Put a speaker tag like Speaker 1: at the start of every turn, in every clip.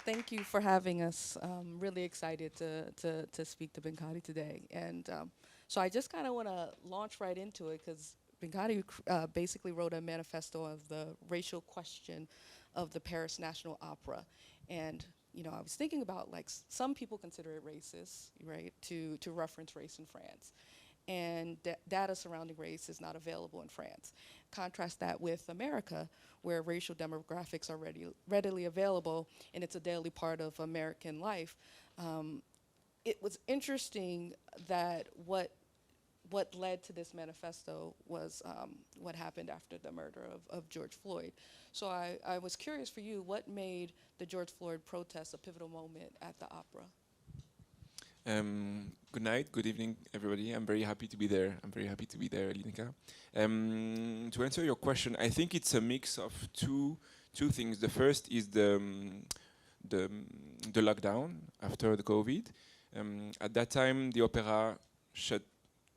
Speaker 1: Thank you for having us. Really excited to speak to Binkady today. And so I just kind of want to launch right into it because Binkady basically wrote a manifesto of the racial question of the Paris National Opera. And I was thinking about like some people consider it racist, right, to reference race in France, and data surrounding race is not available in France. Contrast that with America, where racial demographics are readily available, and it's a daily part of American life. Um, it was interesting that what led to this manifesto was what happened after the murder of George Floyd. So I was curious for you, what made the George Floyd protests a pivotal moment at the opera?
Speaker 2: Good night, good evening, everybody. I'm very happy to be there. I'm very happy to be there, Lyneka. To answer your question, I think it's a mix of two things. The first is the, the lockdown after the COVID. At that time, the opera shut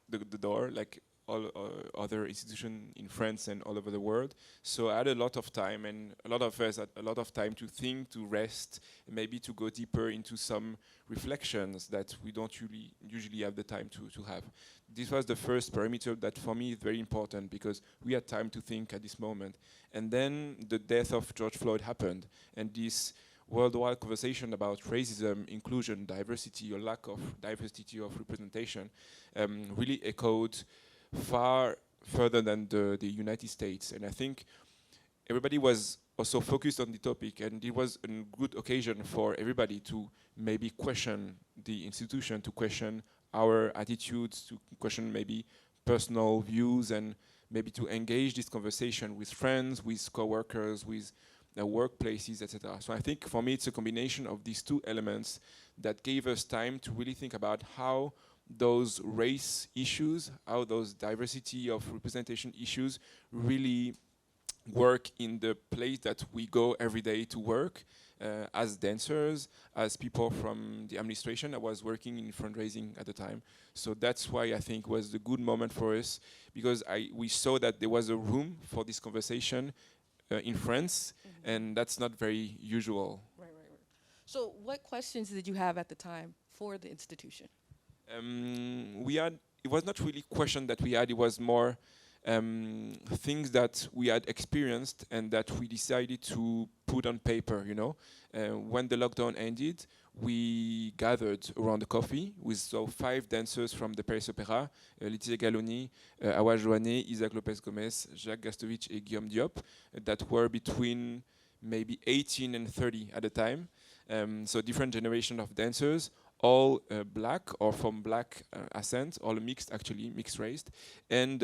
Speaker 2: the door, like all other institutions in France and all over the world. So I had a lot of time, and a lot of us had a lot of time to think, to rest, and maybe to go deeper into some reflections that we don't usually have the time to have. This was the first parameter that for me is very important because we had time to think at this moment. And then the death of George Floyd happened, and this worldwide conversation about racism, inclusion, diversity, or lack of diversity of representation really echoed far further than the United States. And I think everybody was also focused on the topic, and it was a good occasion for everybody to maybe question the institution, to question our attitudes, to question maybe personal views, and maybe to engage this conversation with friends, with coworkers, with workplaces, etc. So I think for me it's a combination of these two elements that gave us time to really think about how those race issues, how those diversity of representation issues really work in the place that we go every day to work, as dancers, as people from the administration. I was working in fundraising at the time. So that's why I think was the good moment for us, because we saw that there was a room for this conversation in France, and that's not very usual.
Speaker 1: Right, right, right. So what questions did you have at the time for the institution?
Speaker 2: We had, it was not really question that we had, it was more things that we had experienced and that we decided to put on paper, you know. When the lockdown ended, we gathered around the coffee with so 5 dancers from the Paris Opera, Laetitia Galoni, Awa Joannet, Isaac Lopez Gomez, Jacques Gastovich, and Guillaume Diop, that were between maybe 18 and 30 at the time. So different generation of dancers, all black or from black ascent, all mixed, actually mixed race, and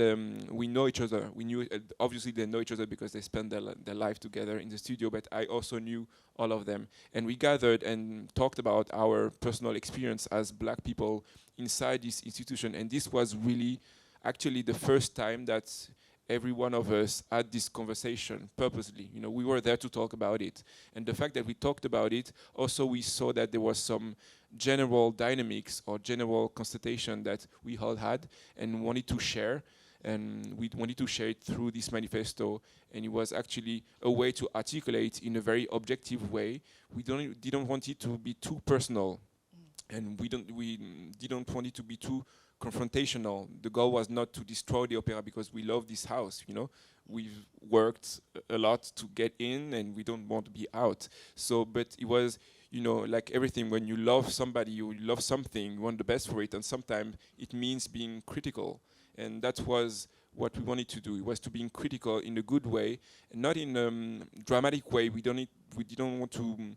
Speaker 2: we know each other. We knew obviously they know each other because they spend their life together in the studio. But I also knew all of them, and we gathered and talked about our personal experience as black people inside this institution. And this was really actually the first time that every one of us had this conversation purposely. You know, we were there to talk about it. And the fact that we talked about it, also we saw that there was some general dynamics or general constatation that we all had and wanted to share. And we wanted to share it through this manifesto. And it was actually a way to articulate in a very objective way. We didn't want it to be too personal. And we didn't want it to be too confrontational. The goal was not to destroy the opera because we love this house, you know. We've worked a lot to get in and we don't want to be out. So, but it was, you know, like everything, when you love somebody, you love something, you want the best for it, and sometimes it means being critical. And that was what we wanted to do. It was to be critical in a good way, and not in a dramatic way. We didn't want to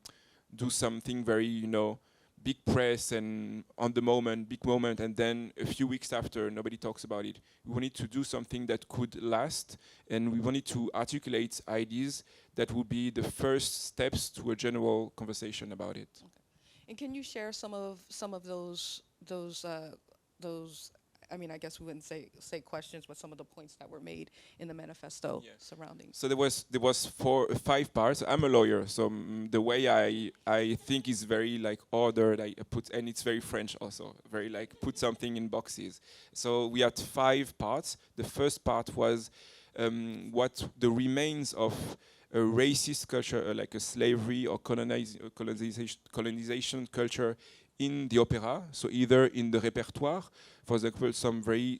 Speaker 2: do something very, you know, big press and on the moment, big moment, and then a few weeks after, nobody talks about it. We wanted to do something that could last, and we wanted to articulate ideas that would be the first steps to a general conversation about it.
Speaker 1: Okay. And can you share some of those? I mean, I guess we wouldn't say questions, but some of the points that were made in the manifesto surrounding.
Speaker 2: So there was 5 parts. I'm a lawyer, so the way I think is very like ordered. I put, and it's very French also, very like put something in boxes. So we had 5 parts. The first part was what the remains of a racist culture, like a slavery or colonization culture in the opera. So either in the repertoire, for example, some very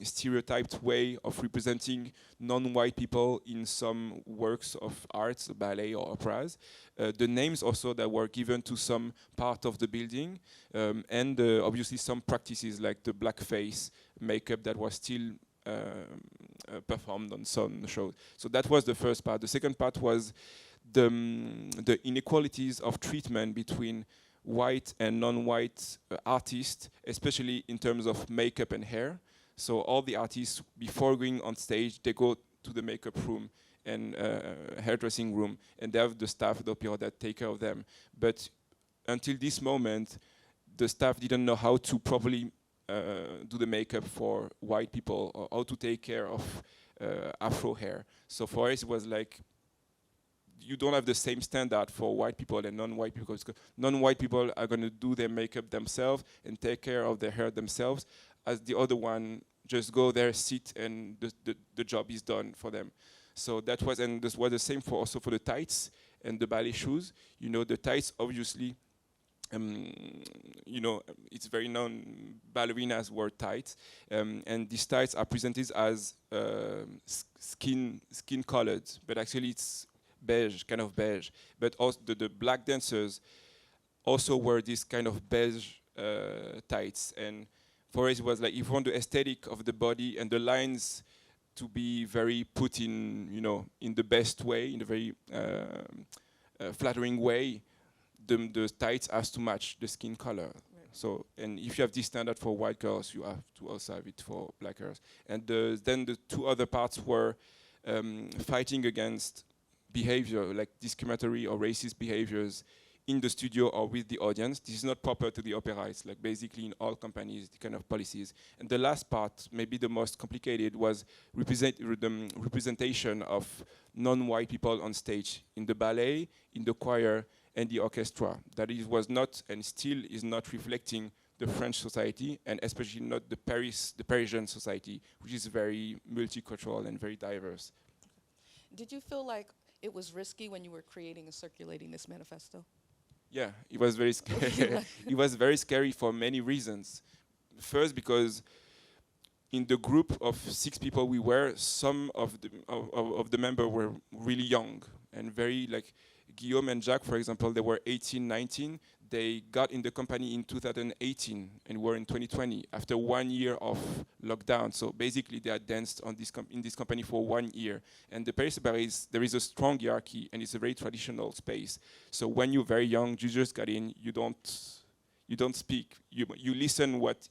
Speaker 2: stereotyped way of representing non-white people in some works of arts, ballet or operas. The names also that were given to some part of the building, and obviously some practices like the blackface makeup that was still performed on some shows. So that was the first part. The second part was the inequalities of treatment between white and non-white artists, especially in terms of makeup and hair. So all the artists, before going on stage, they go to the makeup room and hairdressing room, and they have the staff of the opera that take care of them. But until this moment, the staff didn't know how to properly do the makeup for white people or how to take care of afro hair. So for us, it was like, you don't have the same standard for white people and non-white people. Because non-white people are going to do their makeup themselves and take care of their hair themselves, as the other one just go there, sit, and the job is done for them. So that was, and this was the same for also for the tights and the ballet shoes. You know, the tights obviously, you know, it's very known, ballerinas wear tights, and these tights are presented as skin colored, but actually it's beige, kind of beige. But also the black dancers also wear this kind of beige tights. And for us, it was like, if you want the aesthetic of the body and the lines to be very put in, you know, in the best way, in a very flattering way, the tights has to match the skin color. Right. So, and if you have this standard for white girls, you have to also have it for black girls. And then the two other parts were fighting against behavior, like discriminatory or racist behaviors in the studio or with the audience. This is not proper to the opera. It's like basically in all companies, the kind of policies. And the last part, maybe the most complicated, was representation of non-white people on stage in the ballet, in the choir, and the orchestra. That it was not, and still is not, reflecting the French society, and especially not the Parisian society, which is very multicultural and very diverse.
Speaker 1: Did you feel like it was risky when you were creating and circulating this manifesto?
Speaker 2: Yeah, it was very scary. It was very scary for many reasons. First, because in the group of 6 people we were, some of the members were really young and very, like Guillaume and Jacques, for example, they were 18, 19. They got in the company in 2018 and were in 2020 after 1 year of lockdown. So basically, they had danced on in this company for 1 year. And the Paris Ballet there is a strong hierarchy, and it's a very traditional space. So when you're very young, you just got in. You don't speak. You listen what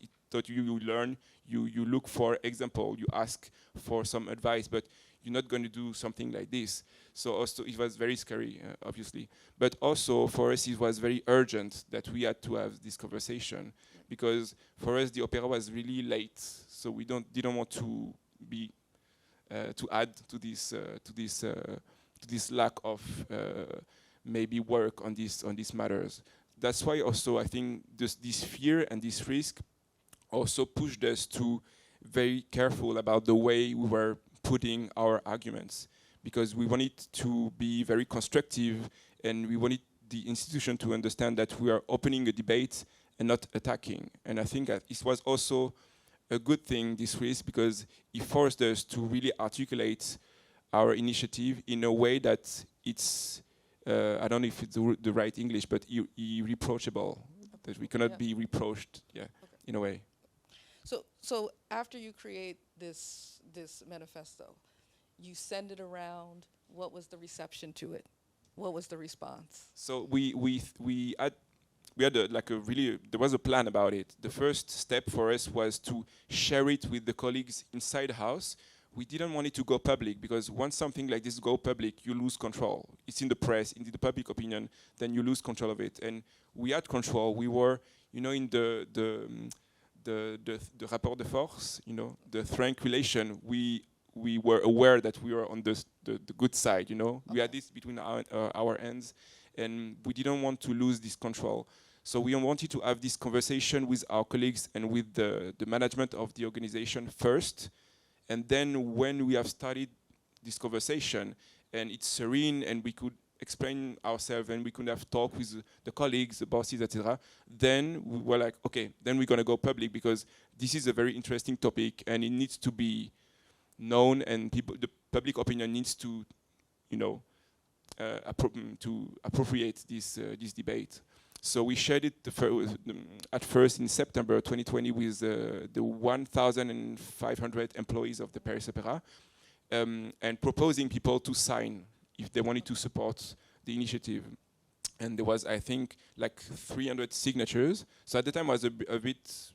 Speaker 2: you learn. You look for example. You ask for some advice, but you're not going to do something like this. So also it was very scary, obviously. But also for us it was very urgent that we had to have this conversation, because for us the opera was really late. So we didn't want to be to add to this lack of maybe work on these matters. That's why also I think this fear and this risk also pushed us to very careful about the way we were putting our arguments, because we wanted to be very constructive, and we wanted the institution to understand that we are opening a debate and not attacking. And I think that it was also a good thing, this risk, because it forced us to really articulate our initiative in a way that it's, I don't know if it's the right English, but irreproachable, that we cannot be reproached, in a way.
Speaker 1: So after you create this manifesto, you send it around. What was the reception to it? What was the response?
Speaker 2: So we had there was a plan about it. The first step for us was to share it with the colleagues inside the house. We didn't want it to go public, because once something like this go public, you lose control. It's in the press, in the public opinion, then you lose control of it. And we had control. We were, in the rapport de force, the strength relation, we were aware that we were on the good side, Okay. We had this between our hands, and we didn't want to lose this control. So we wanted to have this conversation with our colleagues and with the management of the organization first, and then when we have started this conversation and it's serene, and we could explain ourselves, and we could have talk with the colleagues, the bosses, etc. Then we were like, okay, then we're gonna go public because this is a very interesting topic, and it needs to be known, and the public opinion needs to, you know, to appropriate this debate. So we shared it at first in September 2020 with the 1,500 employees of the Paris Opera, and proposing people to sign if they wanted to support the initiative. And there was, I think, like 300 signatures. So at the time I was a bit,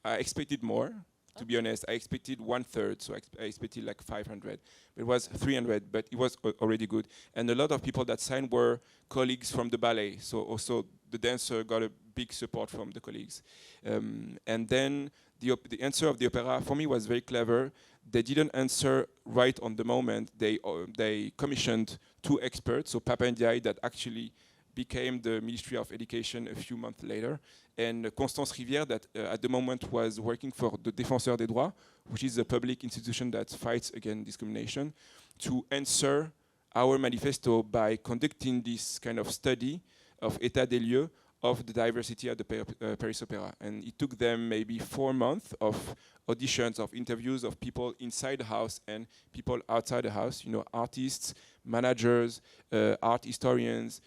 Speaker 2: I expected more, to be honest. I expected 1/3, so I expected like 500. But it was 300, but it was already good. And a lot of people that signed were colleagues from the ballet. So also the dancer got a big support from the colleagues. And then the answer of the opera for me was very clever. They didn't answer right on the moment. They commissioned 2 experts, so Papa and Ndiaye, that actually became the Ministry of Education a few months later, and Constance Rivière, that at the moment was working for the Défenseur des Droits, which is a public institution that fights against discrimination, to answer our manifesto by conducting this kind of study of état des lieux of the diversity at the Paris Opera. And it took them maybe 4 months of auditions, of interviews of people inside the house and people outside the house, you know, artists, managers, art historians,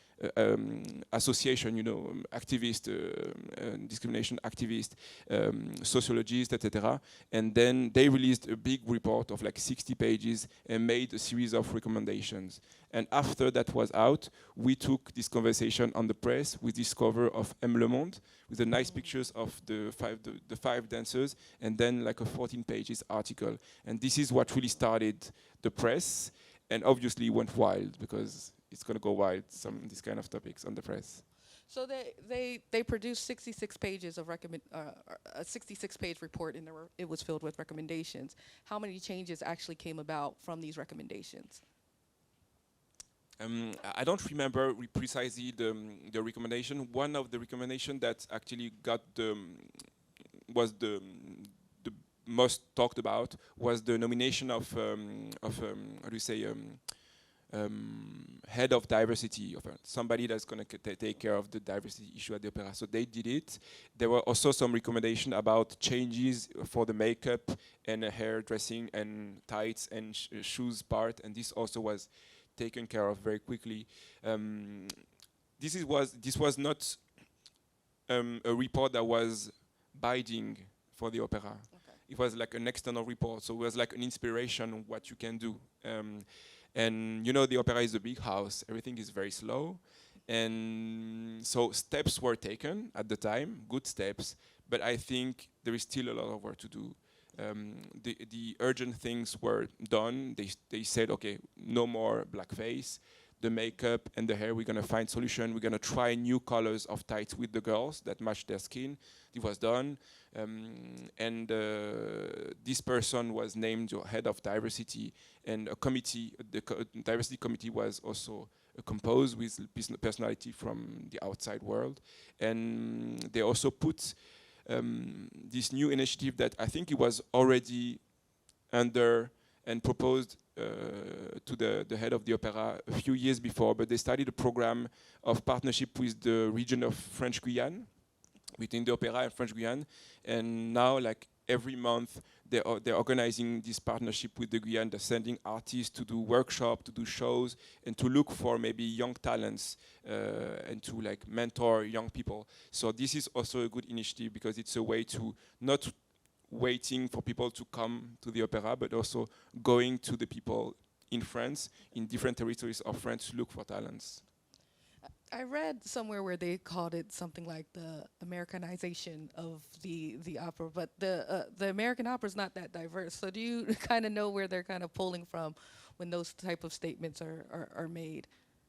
Speaker 2: association, you know, activists, discrimination activists, sociologists, etc. And then they released a big report of like 60 pages and made a series of recommendations. And after that was out, we took this conversation on the press with this cover of M. Le Monde, with the nice pictures of the five dancers, and then like a 14 pages article. And this is what really started the press, and obviously went wild, because it's going to go wild, these kind of topics on the press.
Speaker 1: So they produced 66 pages of a 66-page report, and it was filled with recommendations. How many changes actually came about from these recommendations?
Speaker 2: I don't remember precisely the recommendation. One of the recommendations that actually was the most talked about was the nomination of how do you say, head of diversity, of somebody that's going to take care of the diversity issue at the opera. So they did it. There were also some recommendations about changes for the makeup and hair dressing and tights and shoes part, and this also was taken care of very quickly. This was not a report that was binding for the opera.
Speaker 1: Okay.
Speaker 2: It was like an external report, so it was like an inspiration on what you can do. And you know, the opera is a big house, everything is very slow, and so steps were taken at the time, good steps, but I think there is still a lot of work to do. The urgent things were done. They said, okay, no more blackface. The makeup and the hair, we're going to find solution. We're going to try new colors of tights with the girls that match their skin. It was done. And this person was named head of diversity, and a committee, the diversity committee was also composed with personality from the outside world. And they also put this new initiative that I think it was already under and proposed to the head of the opera a few years before, but they started a program of partnership with the region of French Guiana, between the opera and French Guiana, and now like every month they're organizing this partnership with the Guyane. They're sending artists to do workshops, to do shows, and to look for maybe young talents and to like mentor young people. So this is also a good initiative, because it's a way to not waiting for people to come to the opera, but also going to the people in France, in different territories of France, to look for talents.
Speaker 1: I read somewhere where they called it something like the Americanization of the opera, but the American opera is not that diverse. So do you kind of know where they're kind of pulling from when those type of statements are made?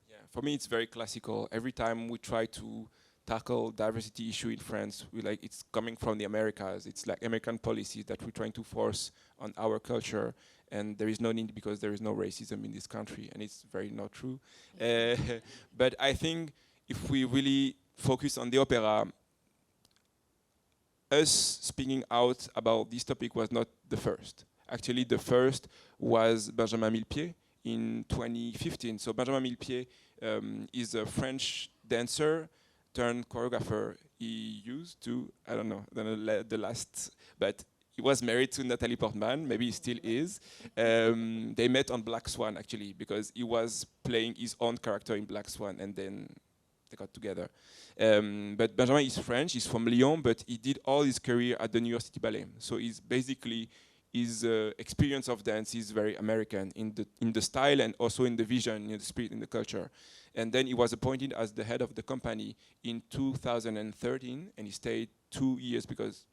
Speaker 2: Yeah, for me it's very classical. Every time we try to tackle diversity issue in France, it's coming from the Americas. It's like American policies that we're trying to force on our culture, and there is no need, because there is no racism in this country, and it's very not true. But I think if we really focus on the opera, us speaking out about this topic was not the first. Actually, the first was Benjamin Millepied in 2015. So Benjamin Millepied is a French dancer turned choreographer. He used to, I don't know, the last, but he was married to Natalie Portman, maybe he still is. They met on Black Swan, actually, because he was playing his own character in Black Swan, and then they got together. But Benjamin is French, he's from Lyon, but he did all his career at the New York City Ballet. So he's basically, his experience of dance is very American in the style and also in the vision, in the spirit, in the culture. And then he was appointed as the head of the company in 2013, and he stayed 2 years because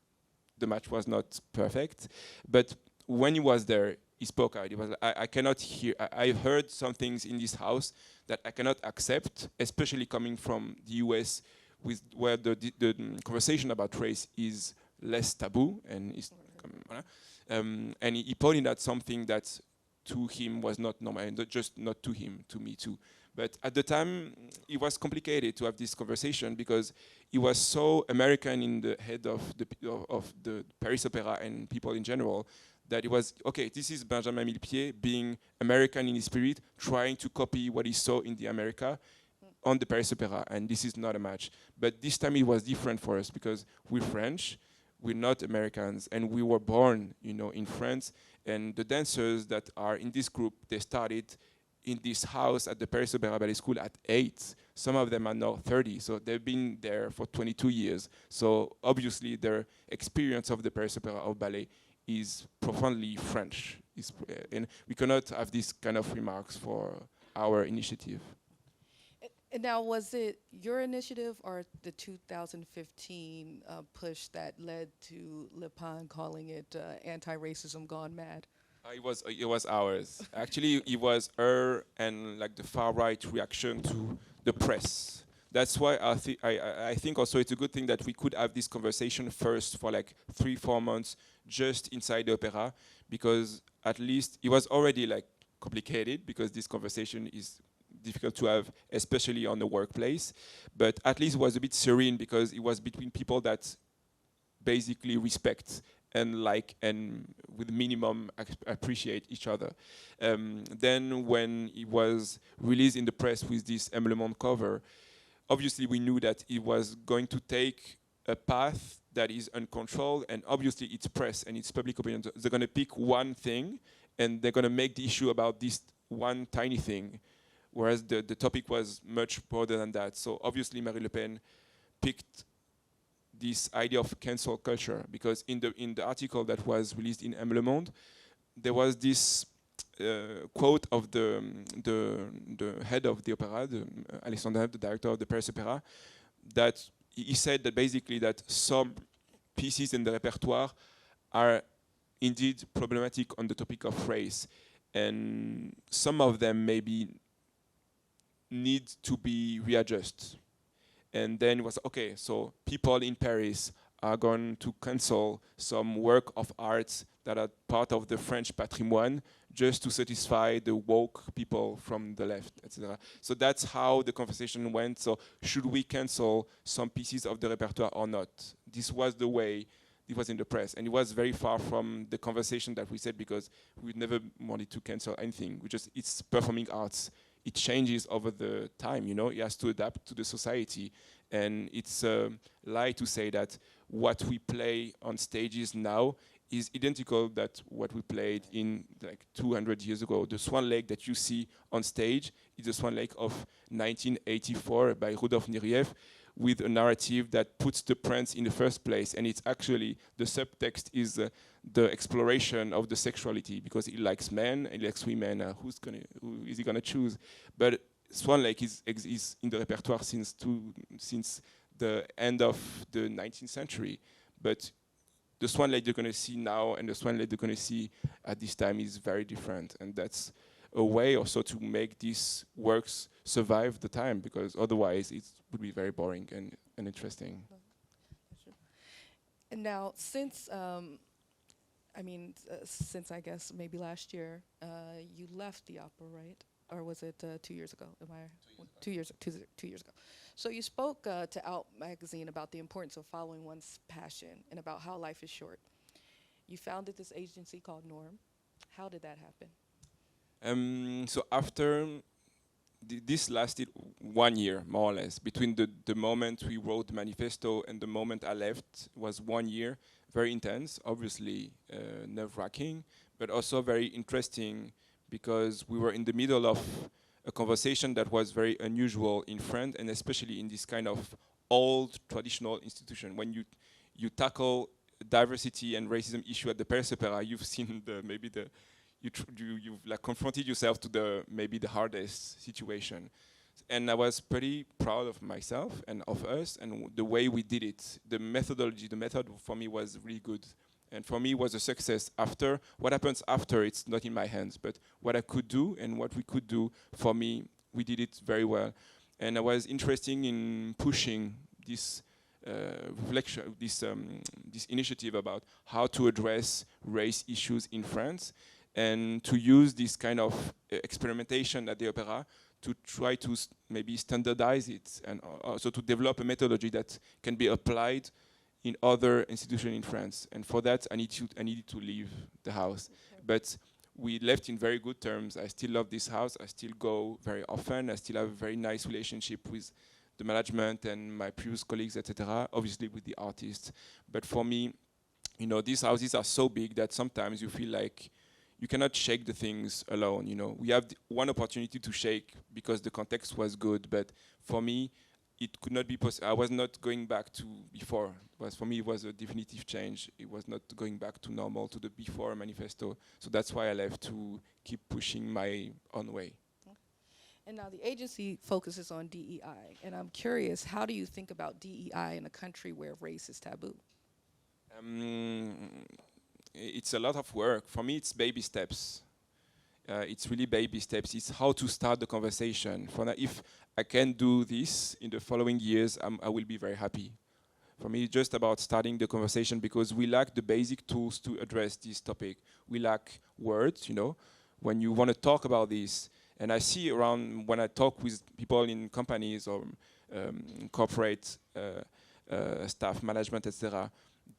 Speaker 2: the match was not perfect. But when he was there, he spoke out. He was, I cannot hear, I heard some things in this house that I cannot accept, especially coming from the US, where the conversation about race is less taboo, and and he pointed at something that to him was not normal, and just not to him, to me too. But at the time, it was complicated to have this conversation because he was so American in the head of the Paris Opera and people in general that it was, okay, this is Benjamin Millepied being American in his spirit, trying to copy what he saw in the America on the Paris Opera, and this is not a match. But this time it was different for us because we're French, we're not Americans, and we were born, in France, and the dancers that are in this group, they started in this house at the Paris Opera Ballet School at 8. Some of them are now 30, so they've been there for 22 years. So obviously their experience of the Paris Opera of Ballet is profoundly French. And we cannot have these kind of remarks for our initiative.
Speaker 1: And now, was it your initiative or the 2015 push that led to Le Pen calling it anti-racism gone mad?
Speaker 2: It was ours. Actually, it was her and like the far right reaction to the press. That's why I think also it's a good thing that we could have this conversation first for like 3-4 months just inside the opera, because at least it was already like complicated because this conversation is difficult to have, especially on the workplace. But at least it was a bit serene because it was between people that basically respect and like and with minimum appreciate each other. Then when it was released in the press with this M. Le Monde cover, obviously we knew that it was going to take a path that is uncontrolled, and obviously it's press and it's public opinion. They're going to pick one thing and they're going to make the issue about this one tiny thing, whereas the topic was much broader than that. So obviously Marine Le Pen picked this idea of cancel culture, because in the article that was released in M. Le Monde, there was this quote of the head of the opera, Alexandre Neff, the director of the Paris Opera, that he said that basically that some pieces in the repertoire are indeed problematic on the topic of race, and some of them maybe need to be readjusted. And then it was, okay, so people in Paris are going to cancel some work of art that are part of the French patrimoine just to satisfy the woke people from the left, etc. So that's how the conversation went. So should we cancel some pieces of the repertoire or not? This was the way it was in the press. And it was very far from the conversation that we said, because we never wanted to cancel anything. It's performing arts. It changes over the time, it has to adapt to the society. And it's a lie to say that what we play on stages now is identical that what we played in like 200 years ago. The Swan Lake that you see on stage is the Swan Lake of 1984 by Rudolf Nureyev, with a narrative that puts the prince in the first place. And it's actually, the subtext is the exploration of the sexuality, because he likes men, he likes women, who is he gonna choose? But Swan Lake is in the repertoire since the end of the 19th century. But the Swan Lake you're gonna see now and the Swan Lake you're gonna see at this time is very different. And that's a way also to make these works survive the time, because otherwise it would be very boring and interesting.
Speaker 1: And now, since since I guess maybe last year, you left the opera, right? Or was it 2 years ago? 2 years ago. 2 years ago. So you spoke to Out magazine about the importance of following one's passion and about how life is short. You founded this agency called Norm. How did that happen?
Speaker 2: So after this lasted 1 year, more or less. Between the moment we wrote the manifesto and the moment I left was 1 year. Very intense, obviously nerve-wracking, but also very interesting because we were in the middle of a conversation that was very unusual in France, and especially in this kind of old traditional institution. When you tackle diversity and racism issue at the Paris Opera, you've seen maybe you've like confronted yourself to maybe the hardest situation. And I was pretty proud of myself and of us and the way we did it. The methodology, the method for me was really good. And for me was a success. After, what happens after, it's not in my hands, but what I could do and what we could do, for me, we did it very well. And I was interested in pushing this reflection, this initiative about how to address race issues in France, and to use this kind of experimentation at the opera to try to maybe standardize it, and also to develop a methodology that can be applied in other institutions in France. And for that, I needed to leave the house. Okay. But we left in very good terms. I still love this house. I still go very often. I still have a very nice relationship with the management and my previous colleagues, etc. Obviously with the artists. But for me, you know, these houses are so big that sometimes you feel like you cannot shake the things alone. You know, we have one opportunity to shake because the context was good, but for me, it could not be possible. I was not going back to before. For me, it was a definitive change. It was not going back to normal, to the before manifesto. So that's why I left, to keep pushing my own way.
Speaker 1: And now the agency focuses on DEI, and I'm curious, how do you think about DEI in a country where race is taboo?
Speaker 2: It's a lot of work. For me, it's baby steps. It's really baby steps. It's how to start the conversation. For now, if I can do this in the following years, I will be very happy. For me, it's just about starting the conversation, because we lack the basic tools to address this topic. We lack words, you know, when you want to talk about this. And I see around, when I talk with people in companies or corporate staff, management, etc.,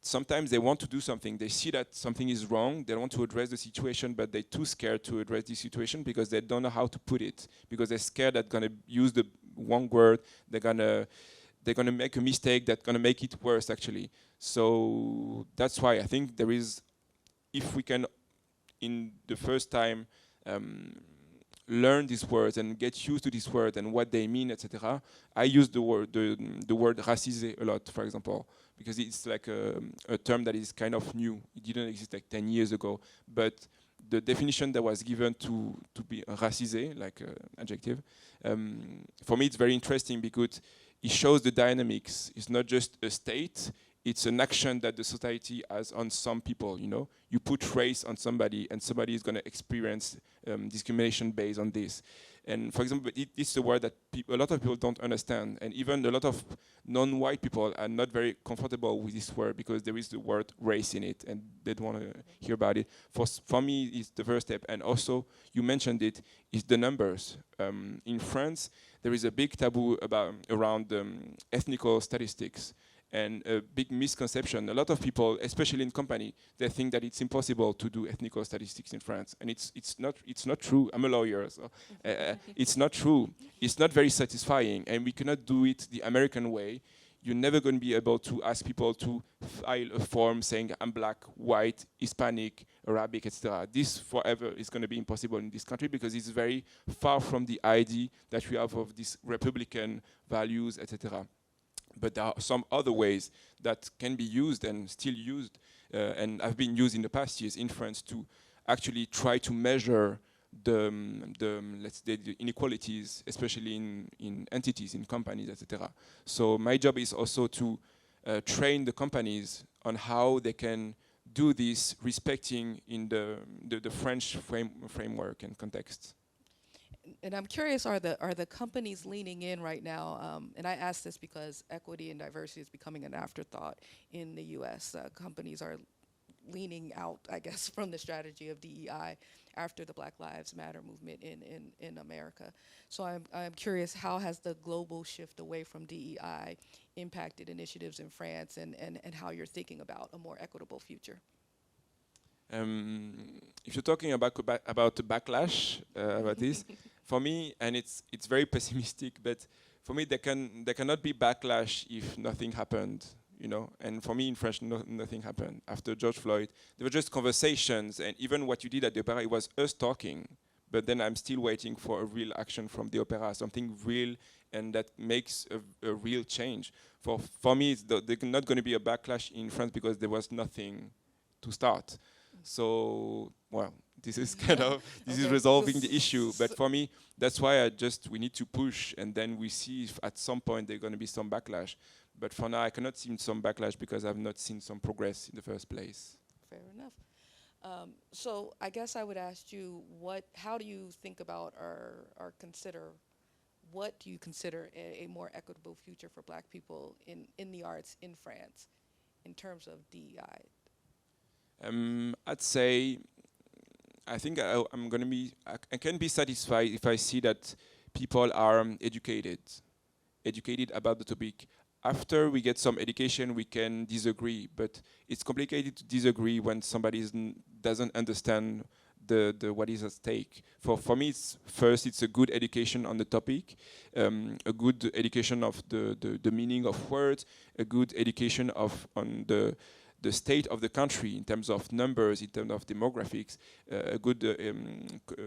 Speaker 2: sometimes they want to do something. They see that something is wrong. They want to address the situation, but they're too scared to address the situation because they don't know how to put it. Because they're scared that gonna use the wrong word. They're gonna make a mistake that's gonna make it worse, actually. So that's why I think there is, if we can, in the first time, learn these words and get used to these words and what they mean, etc. I use the word racisé a lot, for example, because it's like a term that is kind of new. It didn't exist like 10 years ago, but the definition that was given to be racisé, like adjective, for me it's very interesting because it shows the dynamics. It's not just a state, it's an action that the society has on some people, you know. You put race on somebody and somebody is going to experience discrimination based on this. And for example, it's a word that a lot of people don't understand, and even a lot of non-white people are not very comfortable with this word because there is the word race in it and they don't want to hear about it. For me, it's the first step. And also, you mentioned it, is the numbers. In France, there is a big taboo around ethnical statistics. And a big misconception. A lot of people, especially in company, they think that it's impossible to do ethnical statistics in France, and it's not true. I'm a lawyer, so it's not true. It's not very satisfying, and we cannot do it the American way. You're never going to be able to ask people to file a form saying I'm black, white, Hispanic, Arabic, etc. This forever is going to be impossible in this country because it's very far from the idea that we have of these Republican values, etc. But there are some other ways that can be used and still used, and have been used in the past years in France to actually try to measure the inequalities, especially in entities, in companies, etc. So my job is also to train the companies on how they can do this, respecting in the French framework and context.
Speaker 1: And I'm curious, are the companies leaning in right now? And I ask this because equity and diversity is becoming an afterthought in the U.S. Companies are leaning out, I guess, from the strategy of DEI after the Black Lives Matter movement in America. So I'm curious, how has the global shift away from DEI impacted initiatives in France, and how you're thinking about a more equitable future?
Speaker 2: Um, if you're talking about the backlash about this, for me, and it's very pessimistic, but for me, there cannot be backlash if nothing happened, you know. And for me, in French, nothing happened after George Floyd. There were just conversations, and even what you did at the opera, it was us talking. But then I'm still waiting for a real action from the opera, something real, and that makes a real change. For me, there's not going to be a backlash in France because there was nothing to start. So, well, this is kind of this is
Speaker 1: Okay.
Speaker 2: resolving the issue. But for me, that's why we need to push, and then we see if at some point there's going to be some backlash. But for now, I cannot see some backlash because I've not seen some progress in the first place.
Speaker 1: Fair enough. So I guess I would ask you, how do you think about or consider, what do you consider a more equitable future for Black people in the arts in France in terms of DEI?
Speaker 2: I'd say I think I can be satisfied if I see that people are educated about the topic. After we get some education, we can disagree, but it's complicated to disagree when somebody doesn't understand the what is at stake. For me, it's a good education on the topic, a good education of the meaning of words, a good education on the state of the country in terms of numbers, in terms of demographics, a good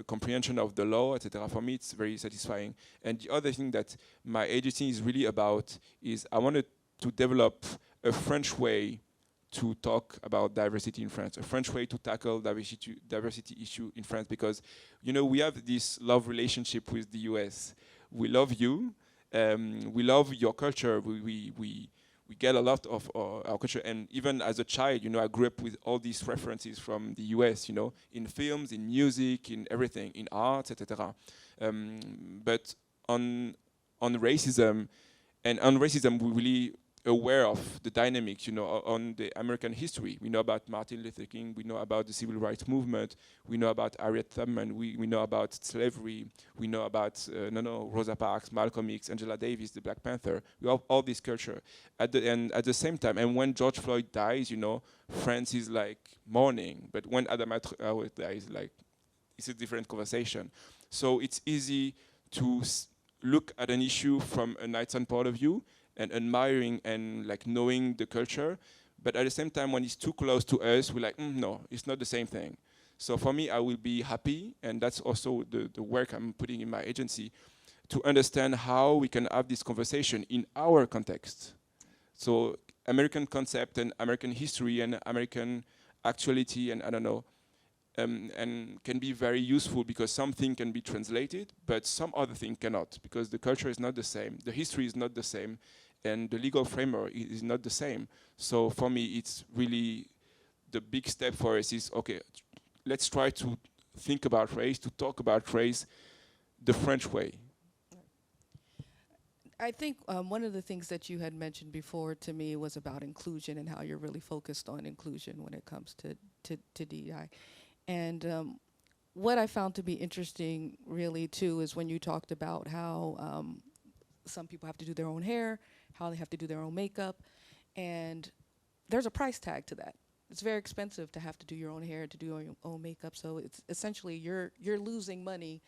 Speaker 2: comprehension of the law, etc. For me, it's very satisfying. And the other thing that my agency is really about is I wanted to develop a French way to talk about diversity in France, a French way to tackle diversity issue in France, because, you know, we have this love relationship with the US. We love you, we love your culture, we get a lot of our culture, and even as a child, you know, I grew up with all these references from the US, you know, in films, in music, in everything, in art, etc. But on racism, we're really aware of the dynamics, you know, on the American history. We know about Martin Luther King, we know about the civil rights movement, we know about Harriet Tubman, we know about slavery, we know about Rosa Parks, Malcolm X, Angela Davis, the Black Panther. We have all this culture. At the same time, and when George Floyd dies, you know, France is like mourning, but when Adama Traoré dies, like, it's a different conversation. So it's easy to look at an issue from an outside point of view, and admiring and like knowing the culture, but at the same time, when it's too close to us, we're like, no, it's not the same thing. So for me, I will be happy, and that's also the work I'm putting in my agency, to understand how we can have this conversation in our context. So American concept and American history and American actuality, and I don't know, and can be very useful because something can be translated, but some other thing cannot, because the culture is not the same, the history is not the same, and the legal framework is not the same. So for me, it's really the big step for us is, okay, let's try to think about race, to talk about race the French way.
Speaker 1: I think one of the things that you had mentioned before to me was about inclusion and how you're really focused on inclusion when it comes to DEI. And what I found to be interesting really too is when you talked about how some people have to do their own hair, how they have to do their own makeup, and there's a price tag to that. It's very expensive to have to do your own hair, to do your own makeup. So it's essentially you're losing money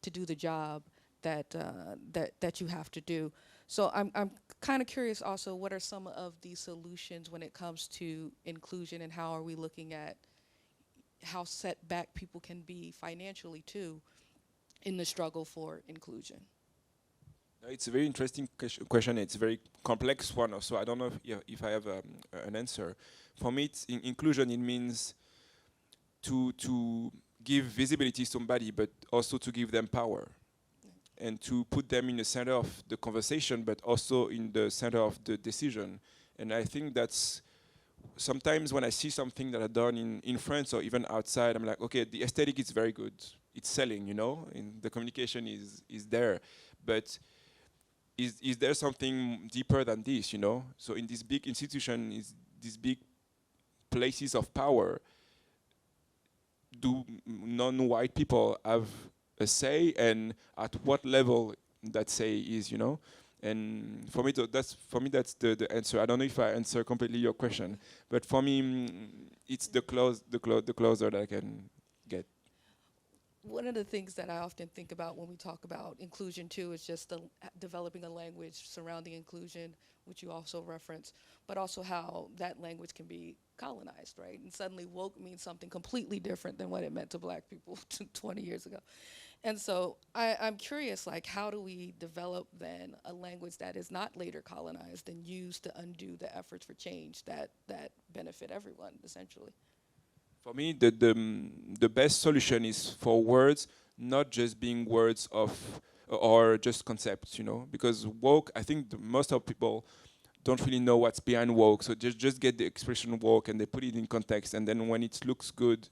Speaker 1: to do the job that you have to do. So I'm kind of curious also, what are some of the solutions when it comes to inclusion, and how are we looking at how set back people can be financially too in the struggle for inclusion?
Speaker 2: It's a very interesting question. It's a very complex one also. I don't know if I have an answer. For me, inclusion, it means to give visibility to somebody, but also to give them power, and to put them in the center of the conversation, but also in the center of the decision. And I think that's sometimes when I see something that are done in France or even outside, I'm like, okay, the aesthetic is very good. It's selling, you know, and the communication is there. But is there something deeper than this, you know? So in this big institution, these big places of power, do non-white people have a say, and at what level that say is, you know? And for me, that's the answer. I don't know if I answer completely your question, but for me, it's the closer that I can get.
Speaker 1: One of the things that I often think about when we talk about inclusion too is just developing a language surrounding inclusion, which you also reference, but also how that language can be colonized, right? And suddenly woke means something completely different than what it meant to black people 20 years ago. And so I'm curious, like, how do we develop then a language that is not later colonized and used to undo the efforts for change that benefit everyone, essentially?
Speaker 2: For me, the best solution is for words not just being words of or just concepts, because woke. I think most of people don't really know what's behind woke, so just get the expression woke and they put it in context, and then when it looked good,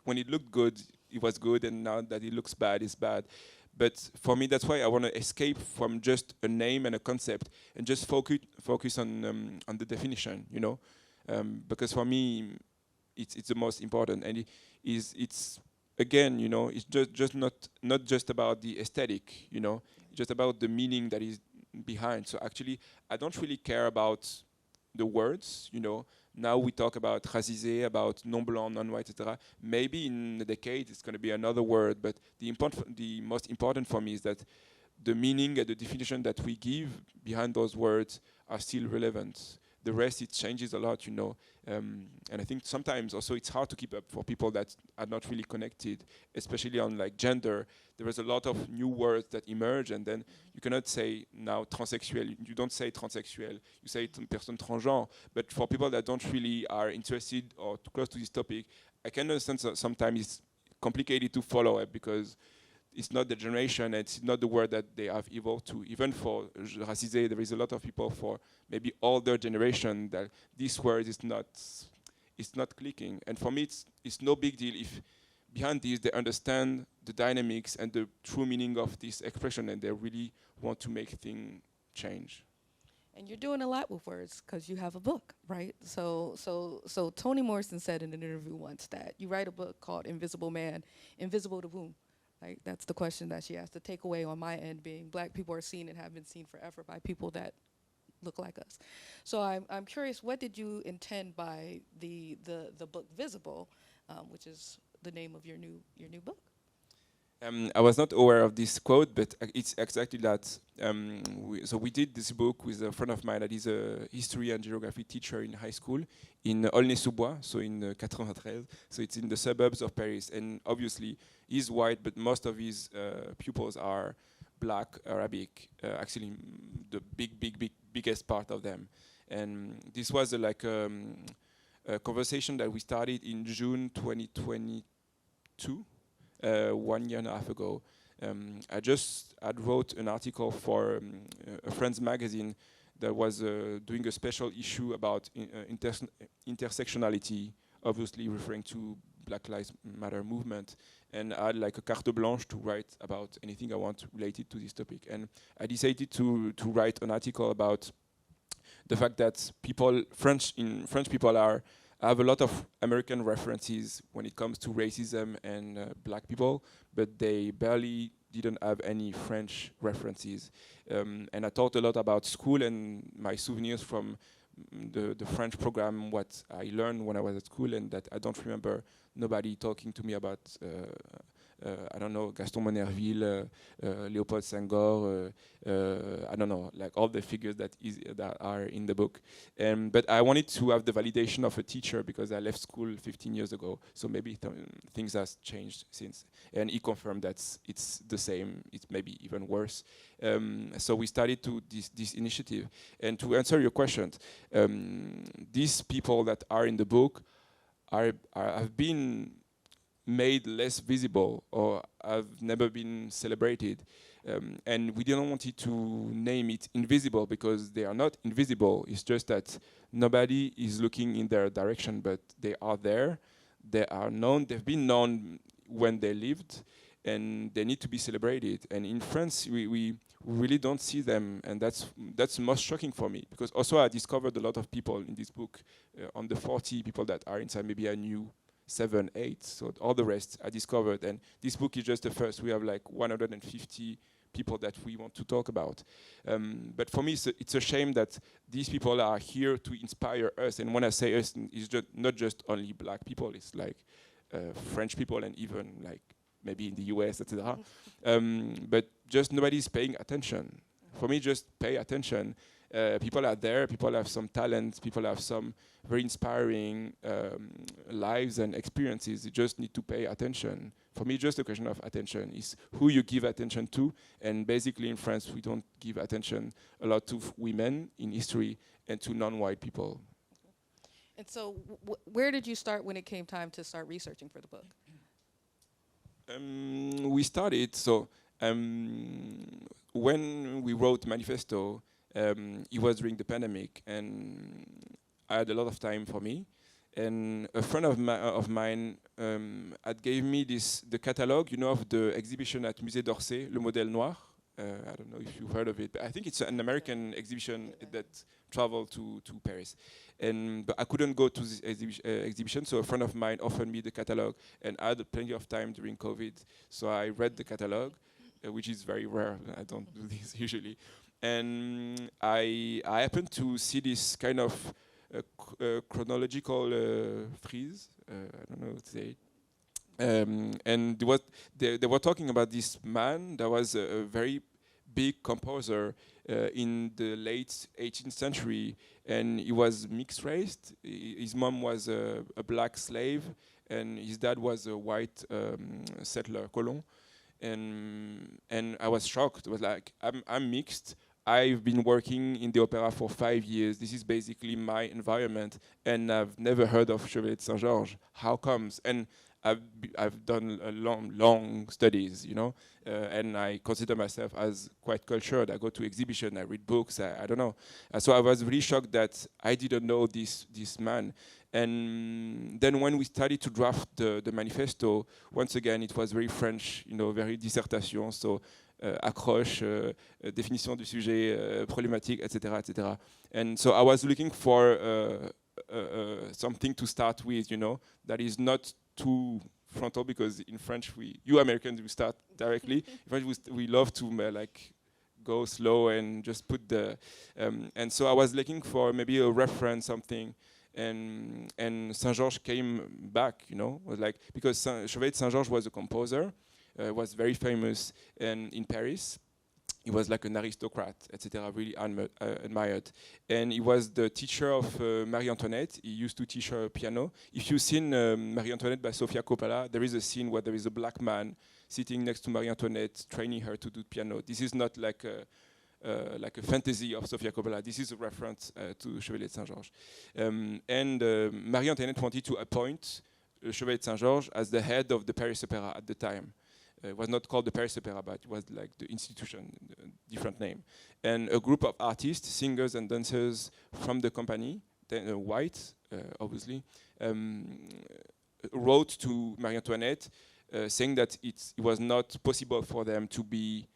Speaker 2: it was good, and now that it looks bad, it's bad. But for me, that's why I want to escape from just a name and a concept and just focus on the definition, because for me it's the most important, and it's again, it's just not just about the aesthetic, it's just about the meaning that is behind. So actually, I don't really care about the words, Now we talk about racisé, about non-blanc, non-white, etc. Maybe in a decade it's going to be another word, but the most important for me is that the meaning and the definition that we give behind those words are still relevant. The rest, it changes a lot, and I think sometimes also it's hard to keep up for people that are not really connected, especially on like gender. There is a lot of new words that emerge, and then you cannot say now transsexuel. You don't say transsexuel. You say person transgenre. But for people that don't really are interested or too close to this topic, I can understand sometimes it's complicated to follow it because it's not the generation, and it's not the word that they have evolved to. Even for racisé, there is a lot of people for maybe older generation that this word is not clicking. And for me, it's no big deal if behind this they understand the dynamics and the true meaning of this expression, and they really want to make things change.
Speaker 1: And you're doing a lot with words because you have a book, right? So Toni Morrison said in an interview once that you write a book called Invisible Man, Invisible to whom? Like, that's the question that she asked. The takeaway on my end being black people are seen and have been seen forever by people that look like us. So I'm curious, what did you intend by the book Visible, which is the name of your new book?
Speaker 2: I was not aware of this quote, but it's exactly that. So we did this book with a friend of mine that is a history and geography teacher in high school in Aulnay-sous-Bois, so in 93. So it's in the suburbs of Paris. And obviously, he's white, but most of his pupils are black, Arabic, actually the biggest part of them. And this was a conversation that we started in June 2022. 1 year and a half ago. I wrote an article for a friend's magazine that was doing a special issue about intersectionality, obviously referring to Black Lives Matter movement, and I had like a carte blanche to write about anything I want related to this topic. And I decided to write an article about the fact that French people have a lot of American references when it comes to racism and black people, but they barely didn't have any French references. And I talked a lot about school and my souvenirs from the French program, what I learned when I was at school, and that I don't remember nobody talking to me about I don't know, Gaston Monnerville, Léopold Senghor, I don't know, like all the figures that are in the book. But I wanted to have the validation of a teacher because I left school 15 years ago, so maybe things have changed since. And he confirmed that it's the same, it's maybe even worse. So we started this initiative. And to answer your question, these people that are in the book have been made less visible or have never been celebrated. And we didn't want it to name it invisible because they are not invisible. It's just that nobody is looking in their direction, but they are there. They are known. They've been known when they lived, and they need to be celebrated. And in France, we really don't see them, and that's most shocking for me because also I discovered a lot of people in this book. On the 40 people that are inside, maybe I knew 7, 8. So all the rest I discovered, and this book is just the first. We have like 150 people that we want to talk about. But for me, it's a shame that these people are here to inspire us. And when I say us, it's just not just only black people. It's like French people and even like maybe in the US, etc. But just nobody's paying attention. For me, just pay attention. People are there, people have some talent, people have some very inspiring lives and experiences. You just need to pay attention. For me, just a question of attention is who you give attention to. And basically in France, we don't give attention a lot to women in history and to non-white people.
Speaker 1: And so where did you start when it came time to start researching for the book?
Speaker 2: We started, when we wrote Manifesto, it was during the pandemic, and I had a lot of time for me. And a friend of mine had gave me the catalog, of the exhibition at Musée d'Orsay, Le Modèle Noir. I don't know if you've heard of it, but I think it's an American exhibition that traveled to Paris. But I couldn't go to this exhibition, so a friend of mine offered me the catalog, and I had plenty of time during COVID, so I read the catalog, which is very rare. I don't do this usually. And I happened to see this kind of chronological frieze. I don't know what to say. And they were talking about this man that was a very big composer in the late 18th century, and he was mixed race. His mom was a black slave, and his dad was a white settler, colon. And I was shocked. It was like, I'm mixed. I've been working in the opera for 5 years. This is basically my environment, and I've never heard of Chevalier de Saint-Georges. How comes? And I've done a long studies, and I consider myself as quite cultured. I go to exhibition, I read books, I don't know. So I was really shocked that I didn't know this man. And then when we started to draft the manifesto, once again, it was very French, very dissertation, so accroche, définition du sujet, problématique, etc., etc. And so I was looking for something to start with, that is not too frontal, because in French, you Americans, we start directly. In French, we love to go slow and just put and so I was looking for maybe a reference, something, and Saint-Georges came back, because Chevalier de Saint-Georges was a composer, was very famous in Paris. He was like an aristocrat, etc., really admired. And he was the teacher of Marie Antoinette. He used to teach her piano. If you've seen Marie Antoinette by Sofia Coppola, there is a scene where there is a black man sitting next to Marie Antoinette, training her to do piano. This is not like a fantasy of Sofia Coppola. This is a reference to Chevalier de Saint-Georges. And Marie Antoinette wanted to appoint Chevalier de Saint-Georges as the head of the Paris Opera at the time. It was not called the Paris Opera, but it was like the institution, different name. And a group of artists, singers and dancers from the company, white, obviously, wrote to Marie Antoinette saying that it was not possible for them to be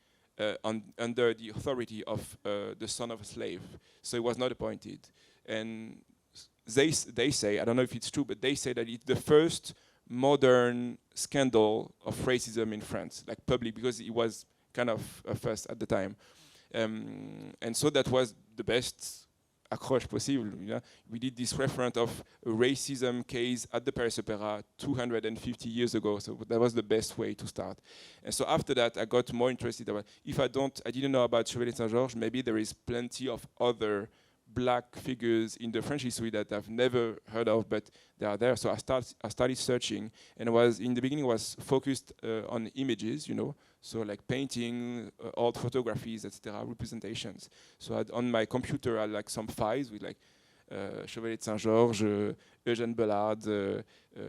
Speaker 2: under the authority of the son of a slave. So he was not appointed. And they say, I don't know if it's true, but they say that it's the first modern scandal of racism in France, like public, because it was kind of first at the time. And so that was the best accroche possible. We did this reference of a racism case at the Paris Opera 250 years ago, so that was the best way to start. And so after that, I got more interested about, if I didn't know about Chevalier de Saint-Georges, maybe there is plenty of other black figures in the French history that I've never heard of, but they are there. So I started searching, and in the beginning was focused on images, so like painting, old photographies, etc., representations. So on my computer, I had like some files with like Chevalier de Saint-Georges, Eugène Bellard,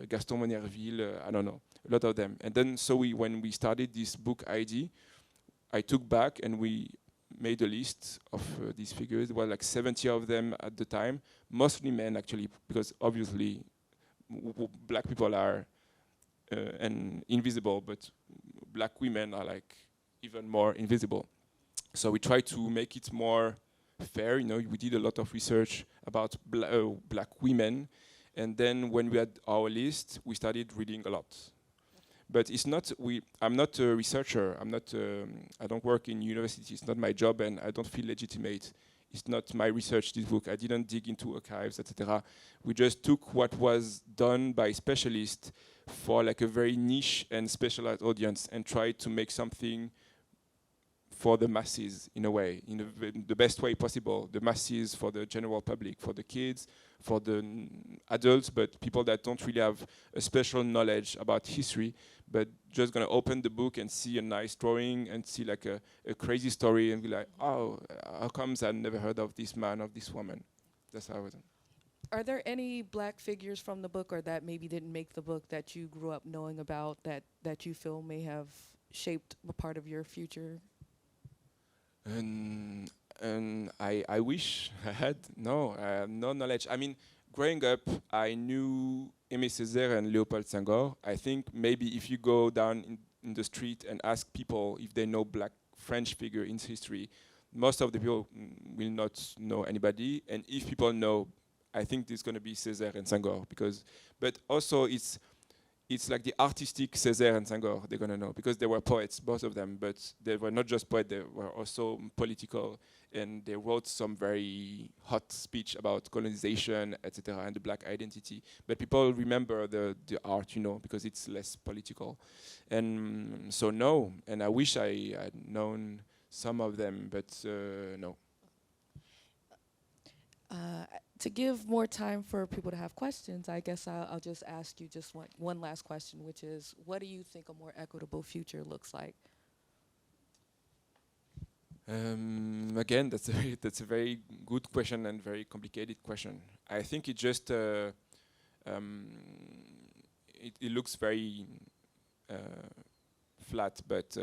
Speaker 2: Gaston Monerville, I don't know, a lot of them. And then when we started this book ID, I took back and we made a list of these figures. There were like 70 of them at the time, mostly men actually, because obviously black people are invisible, but black women are like even more invisible. So we tried to make it more fair. We did a lot of research about black women, and then when we had our list, we started reading a lot. But it's not. I'm not a researcher. I'm not. I don't work in university. It's not my job, and I don't feel legitimate. It's not my research. This book. I didn't dig into archives, etc. We just took what was done by specialists for like a very niche and specialized audience, and tried to make something for the masses in a way, in the best way possible. The masses for the general public, for the kids, for the adults, but people that don't really have a special knowledge about history, but just gonna open the book and see a nice drawing and see like a crazy story and be like, oh, how comes I never heard of this man, of this woman? That's how it was.
Speaker 1: Are there any black figures from the book or that maybe didn't make the book that you grew up knowing about that you feel may have shaped a part of your future?
Speaker 2: And I wish I had no knowledge. I mean, growing up, I knew Aimé Césaire and Léopold Senghor. I think maybe if you go down in the street and ask people if they know black French figure in history, most of the people will not know anybody. And if people know, I think it's going to be Césaire and Senghor but also it's like the artistic Césaire and Senghor they're going to know because they were poets, both of them, but they were not just poets, they were also political, and they wrote some very hot speech about colonization, etc., and the black identity. But people remember the art, because it's less political. And so no, and I wish I had known some of them, but no.
Speaker 1: To give more time for people to have questions, I guess I'll just ask you just one last question, which is, what do you think a more equitable future looks like?
Speaker 2: Again, that's a very good question and very complicated question. I think it just it looks very flat, but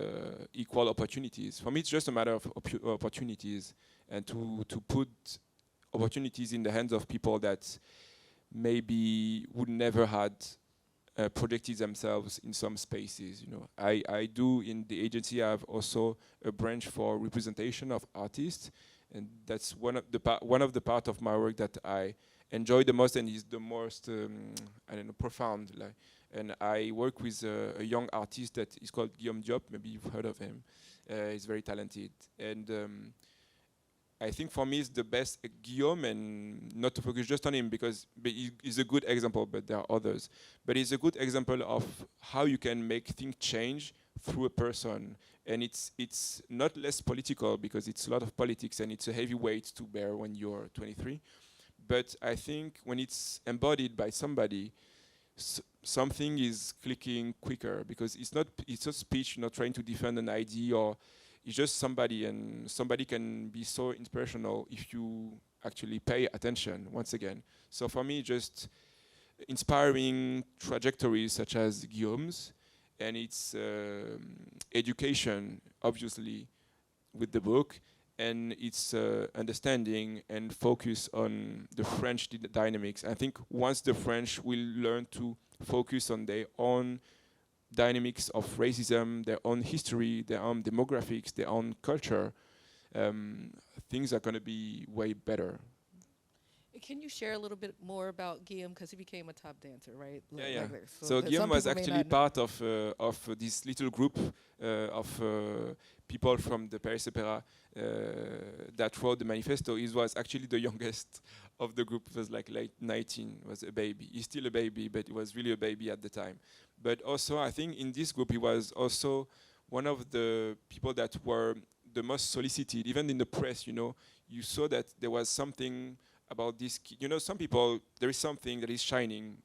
Speaker 2: equal opportunities. For me, it's just a matter of opportunities, and to put opportunities in the hands of people that maybe would never had projected themselves in some spaces. I do in the agency. I have also a branch for representation of artists, and that's one of the part of my work that I enjoy the most and is the most profound. And I work with a young artist that is called Guillaume Diop. Maybe you've heard of him. He's very talented, and I think for me it's the best Guillaume, and not to focus just on him because he's a good example, but there are others. But he's a good example of how you can make things change through a person, and it's not less political because it's a lot of politics and it's a heavy weight to bear when you're 23. But I think when it's embodied by somebody, something is clicking quicker because it's not speech, you're not trying to defend an idea or. It's just somebody, and somebody can be so inspirational if you actually pay attention, once again. So for me, just inspiring trajectories such as Guillaume's, and it's education, obviously, with the book, and it's understanding and focus on the French dynamics. I think once the French will learn to focus on their own dynamics of racism, their own history, their own demographics, their own culture, things are going to be way better.
Speaker 1: Can you share a little bit more about Guillaume, because he became a top dancer, right?
Speaker 2: Yeah. So Guillaume was actually part of this little group of people from the Paris Opera that wrote the manifesto. He was actually the youngest of the group. He was like late 19, was a baby. He's still a baby, but he was really a baby at the time. But also, I think in this group, he was also one of the people that were the most solicited, even in the press. You saw that there was something about this. Some people, there is something that is shining.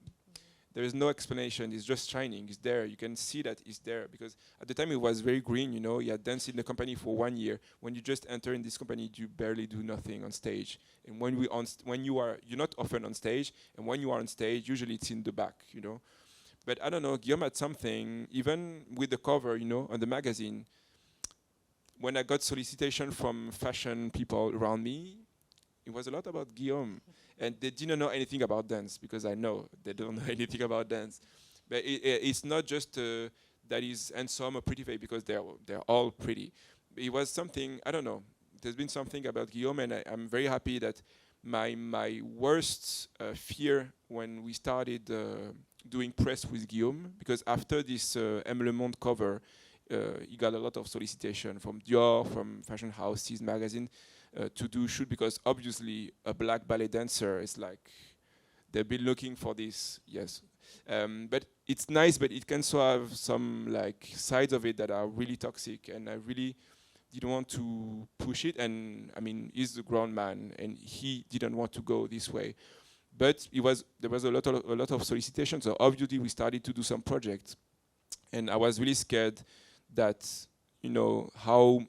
Speaker 2: There is no explanation. It's just shining. It's there. You can see that it's there because at the time it was very green. He had danced in the company for 1 year. When you just enter in this company, you barely do nothing on stage. And you're not often on stage. And when you are on stage, usually it's in the back. But I don't know. Guillaume had something. Even with the cover, on the magazine. When I got solicitation from fashion people around me, it was a lot about Guillaume. And they didn't know anything about dance, because I know they don't know anything about dance. But it's not just that he's handsome or pretty face, because they're all pretty. It was something, I don't know. There's been something about Guillaume, and I'm very happy that my worst fear when we started doing press with Guillaume, because after this M. Le Monde cover, he got a lot of solicitation from Dior, from fashion houses, magazine, to do shoot, because obviously a black ballet dancer is like, they've been looking for this, yes. But it's nice, but it can also have some like sides of it that are really toxic, and I really didn't want to push it. And I mean, he's the ground man, and he didn't want to go this way. But there was a lot of solicitation, so obviously we started to do some projects, and I was really scared that, you know, how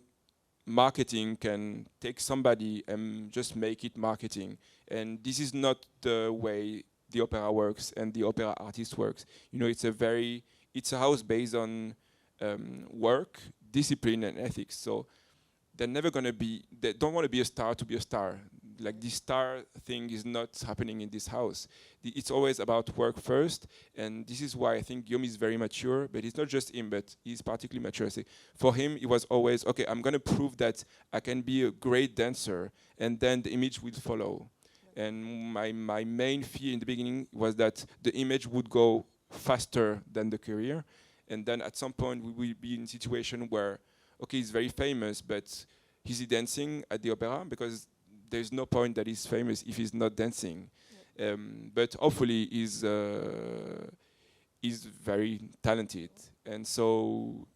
Speaker 2: marketing can take somebody and just make it marketing, and this is not the way the opera works and the opera artist works. You know, it's a house based on work, discipline, and ethics. So they're never gonna be. They don't want to be a star to be a star. Like, this star thing is not happening in this house. It's always about work first, and this is why I think Guillaume is very mature. But it's not just him, but he's particularly mature. So for him, it was always, okay, I'm gonna prove that I can be a great dancer, and then the image will follow. And my main fear in the beginning was that the image would go faster than the career, and then at some point we will be in a situation where, okay, he's very famous, but is he dancing at the opera? Because there's no point that he's famous if he's not dancing. But hopefully he's very talented, and so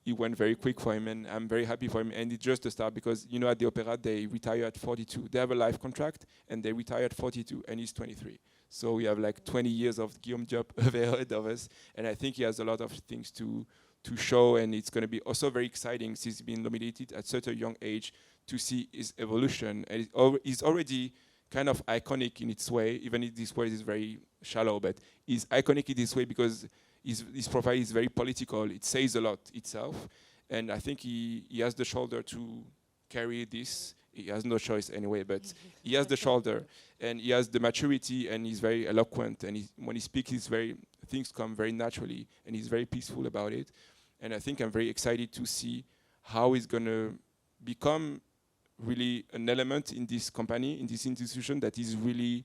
Speaker 2: it went very quick for him, and I'm very happy for him. And it's just the start, because, you know, at the opera they retire at 42. They have a life contract, and they retire at 42, and he's 23. So we have like 20 years of Guillaume job ahead of us, and I think he has a lot of things to show, and it's going to be also very exciting, since he's been nominated at such a young age, to see his evolution. And he's already kind of iconic in its way, even if this way is very shallow, but he's iconic in this way because his profile is very political. It says a lot itself, and I think he has the shoulder to carry this. He has no choice anyway, but he has the shoulder, and he has the maturity, and he's very eloquent, and when he speaks, things come very naturally, and he's very peaceful about it. And I think I'm very excited to see how he's going to become really an element in this company, in this institution, that is really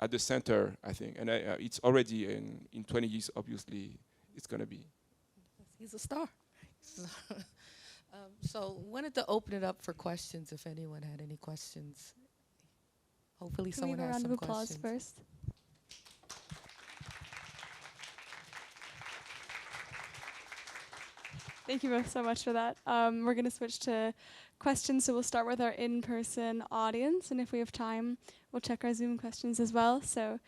Speaker 2: at the center, I think. And it's already in 20 years, obviously, it's going to be.
Speaker 1: He's a star. So wanted to open it up for questions, if anyone had any questions. Hopefully someone has some questions.
Speaker 3: Can we have a round of applause first? Thank you both so much for that. We're going to switch to questions, so we'll start with our in-person audience, and if we have time, we'll check our Zoom questions as well. So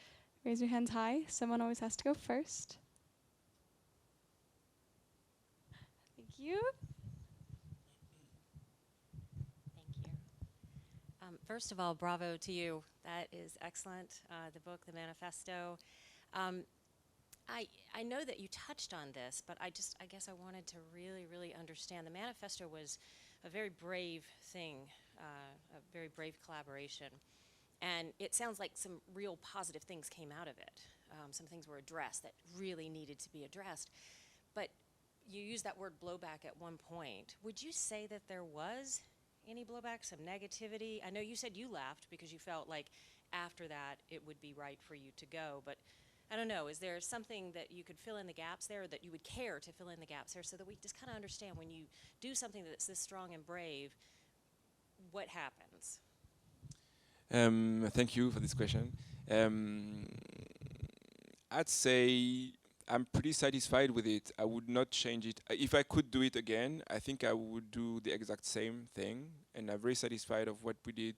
Speaker 3: raise your hands high. Someone always has to go first. Thank you.
Speaker 4: Thank you. First of all, bravo to you. That is excellent. The book, the manifesto. I know that you touched on this, but I guess I wanted to really understand. The manifesto was a very brave thing, a very brave collaboration. And it sounds like some real positive things came out of it. Some things were addressed that really needed to be addressed. But you used that word blowback at one point. Would you say that there was any blowback, some negativity? I know you said you left because you felt like after that it would be right for you to go, but I don't know, is there something that you could fill in the gaps there, or that you would care to fill in the gaps there, so that we just kind of understand when you do something that's this strong and brave, what happens?
Speaker 2: Thank you for this question. I'd say I'm pretty satisfied with it. I would not change it. If I could do it again, I think I would do the exact same thing, and I'm very satisfied of what we did.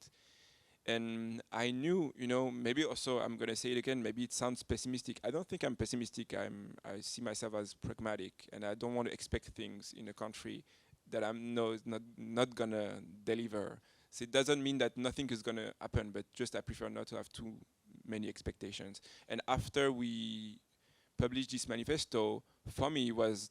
Speaker 2: And I knew, you know, maybe also I'm going to say it again, maybe it sounds pessimistic. I don't think I'm pessimistic. I see myself as pragmatic, and I don't want to expect things in a country that I know is not going to deliver. So it doesn't mean that nothing is going to happen, but just I prefer not to have too many expectations. And after we published this manifesto, for me it was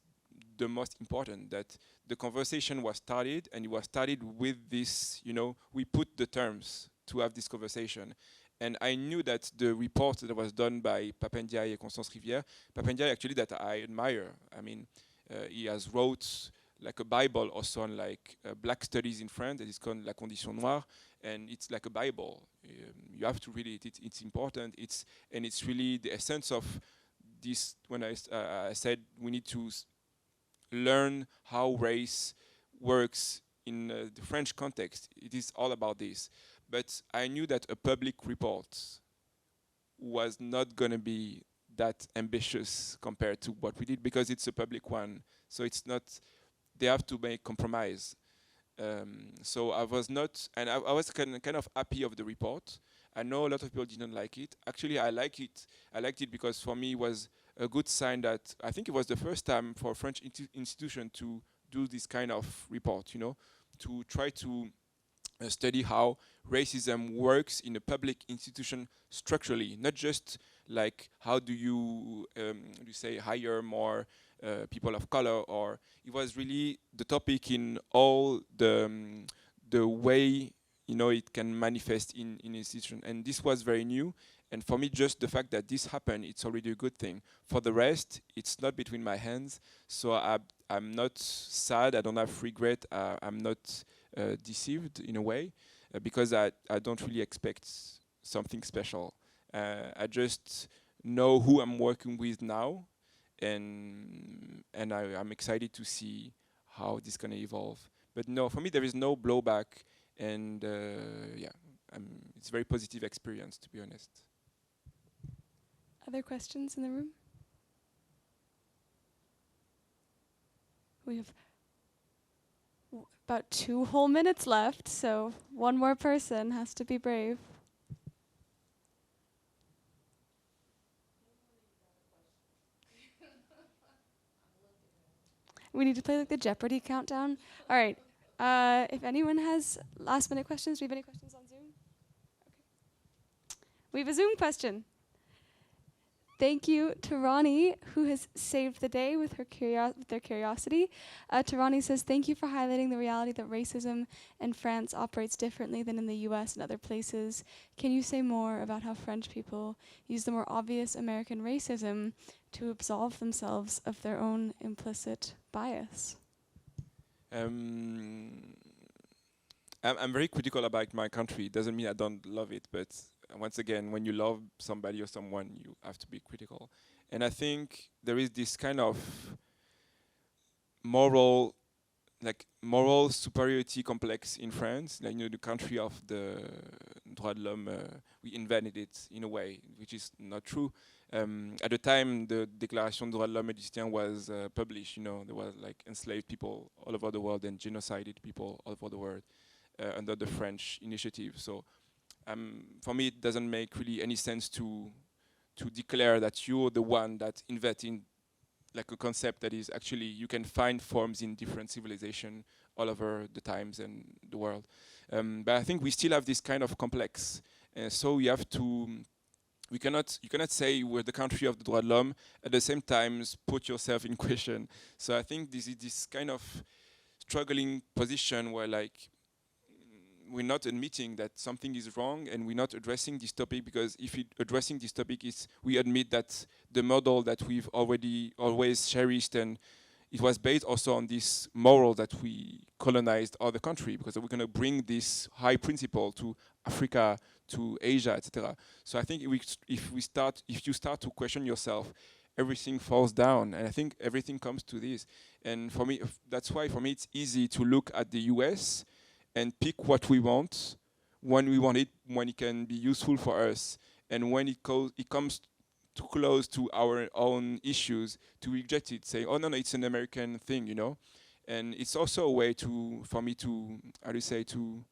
Speaker 2: the most important that the conversation was started, and it was started with this, you know, we put the terms to have this conversation. And I knew that the report that was done by Binkady and Constance Rivière, Binkady actually that I admire. I mean, he has wrote like a Bible also on like black studies in France. It is called La Condition Noire, and it's like a Bible. You have to read it. It's important. And it's really the essence of this. When I said we need to learn how race works in the French context, it is all about this. But I knew that a public report was not going to be that ambitious compared to what we did, because it's a public one. So it's not, they have to make compromise. So I was not, and I was kind of happy of the report. I know a lot of people didn't like it. Actually, I like it. I liked it because for me it was a good sign that I think it was the first time for a French institution to do this kind of report, you know, to try to study how racism works in a public institution structurally, not just like how do you say hire more people of color, or it was really the topic in all the way, you know, it can manifest in institution. And this was very new, and for me just the fact that this happened, it's already a good thing. For the rest, it's not between my hands, so I'm not sad, I don't have regret, I'm not deceived in a way, because I don't really expect something special. I just know who I'm working with now, and I'm excited to see how this is gonna evolve. But no, for me there is no blowback, and yeah, it's a very positive experience, to be honest.
Speaker 3: Other questions in the room? We have about 2 whole minutes left, so one more person has to be brave. We need to play like the Jeopardy countdown. All right. If anyone has last minute questions, do we have any questions on Zoom? Okay. We have a Zoom question. Thank you to Ronnie, who has saved the day with her their curiosity. Ronnie says, thank you for highlighting the reality that racism in France operates differently than in the US and other places. Can you say more about how French people use the more obvious American racism to absolve themselves of their own implicit bias?
Speaker 2: I'm very critical about my country. It doesn't mean I don't love it, but once again, when you love somebody or someone, you have to be critical. And I think there is this kind of moral superiority complex in France. Like, you know, the country of the droits de l'homme, we invented it in a way, which is not true. At the time the Déclaration des droits de l'homme et du citoyen was published, you know, there was like enslaved people all over the world and genocided people all over the world under the French initiative. So for me, it doesn't make really any sense to declare that you're the one that invented like a concept that is actually, you can find forms in different civilizations all over the times and the world. But I think we still have this kind of complex. So we have to, you cannot say we're the country of the droits de l'homme, at the same time put yourself in question. So I think this is this kind of struggling position where like, we're not admitting that something is wrong, and we're not addressing this topic, because if addressing this topic is, we admit that the model that we've already always cherished, and it was based also on this moral that we colonized other country, because we're going to bring this high principle to Africa, to Asia, etc. So I think if you start to question yourself, everything falls down, and I think everything comes to this. And for me, that's why for me it's easy to look at the US and pick what we want when we want it, when it can be useful for us, and when it comes too close to our own issues, to reject it, say, oh no, it's an American thing, you know. And it's also a way for me to, how do you say, to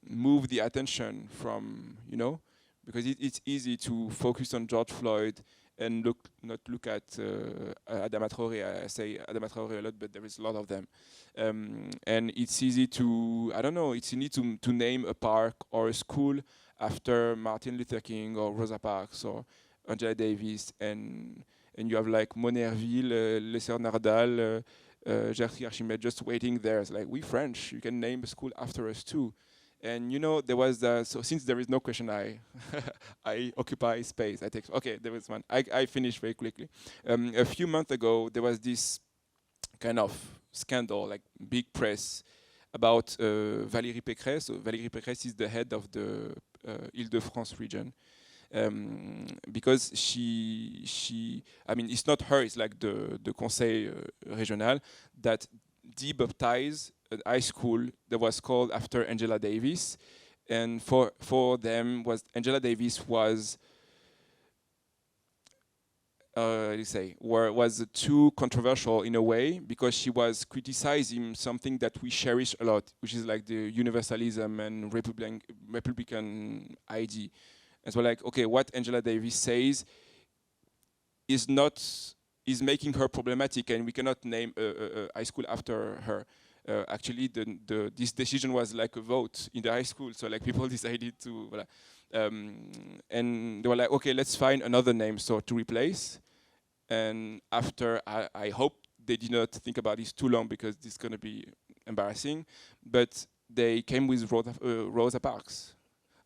Speaker 2: move the attention from, you know, because it's easy to focus on George Floyd and not look at Adama Traoré. I say Adama Traoré a lot, but there is a lot of them. And it's easy to, I don't know, it's easy to name a park or a school after Martin Luther King or Rosa Parks or Angela Davis, and you have like Monerville, Les Sœurs Nardal, Gertrude Archimède just waiting there. It's like, we French, you can name a school after us too. And you know, there was so since there is no question, I occupy space. Okay, there was one. I finished very quickly. A few months ago, there was this kind of scandal, like big press, about Valérie Pécresse. So Valérie Pécresse is the head of the Île-de-France region. Because I mean, it's not her, it's like the Conseil Régional that debaptized a high school that was called after Angela Davis. And for them, Angela Davis was was too controversial in a way, because she was criticizing something that we cherish a lot, which is like the universalism and Republican idea. And so like, okay, what Angela Davis says is making her problematic, and we cannot name a high school after her. Actually, this decision was like a vote in the high school, so like people decided to, and they were like, okay, let's find another name so to replace. And after, I hope they did not think about this too long, because this is going to be embarrassing, but they came with Rosa Parks.